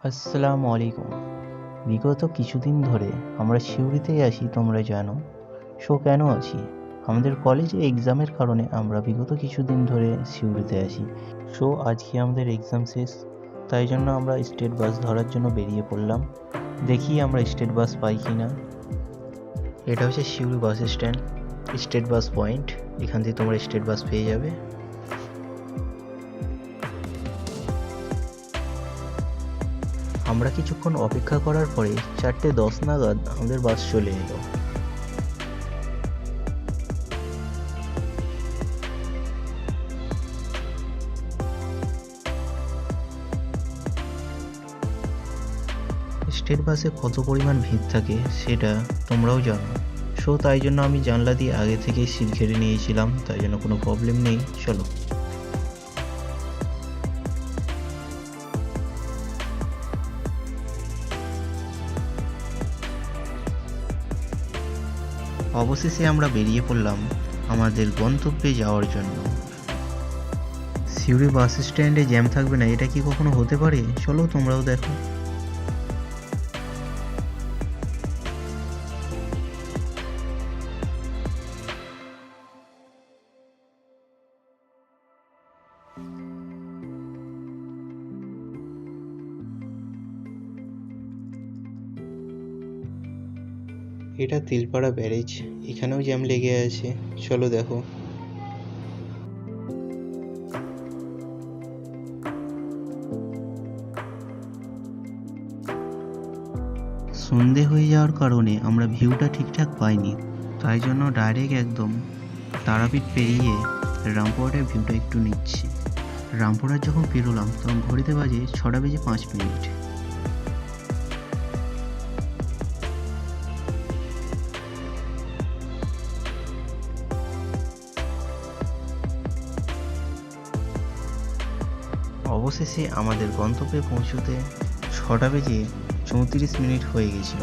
আসসালামু আলাইকুম। বিগত কিছুদিন ধরে আমরা সিউড়িতেই আছি, তোমরা জানো। কেন আছি? আমাদের কলেজে এক্সামের কারণে আমরা বিগত কিছুদিন ধরে সিউড়িতে আছি। আজকে আমাদের এক্সাম শেষ, তাই জন্য আমরা স্টেট বাস ধরার জন্য বেরিয়ে পড়লাম। দেখি আমরা স্টেট বাস পাই কি না। এটা হচ্ছে Suri bus stand, state bus point. এখান থেকে তোমরা স্টেট বাস পেয়ে যাবে। আমরা কিছুক্ষণ অপেক্ষা করার পরে 4:10 নাগাদ আমাদের বাস চলে এলো। স্টেট বাসে কত পরিমাণ ভিড় থাকে সেটা তোমরাও জানো। তাই জন্য আমি জানলা দিয়ে আগে থেকেই সিট ঘিরে নিয়েছিলাম, তাই জন্য কোনো প্রবলেম নেই। চলো। অবশেষে আমরা বেরিয়ে পড়লাম আমাদের গন্তব্যে যাওয়ার জন্য। সিউড়ি বাস স্ট্যান্ডে জ্যাম থাকবে না, এটা কি কখনো হতে পারে? চলো তোমরাও দেখো। এটা তিলপাড়া ব্যারেজ, এখানেও জ্যাম লেগে আছে। চলো দেখো। সন্ধে হয়ে যাওয়ার কারণে আমরা ভিউটা ঠিকঠাক পাইনি, তাই জন্য ডাইরেক্ট একদম তারাপীঠ পেরিয়ে রামপুরহাটের ভিউটা একটু নিচ্ছি। রামপুরহাট যখন পেরোলাম তখন ঘড়িতে বাজে 6:05। অবশেষে আমাদের গন্তব্যে পৌঁছতে 6:34 হয়ে গেছিল।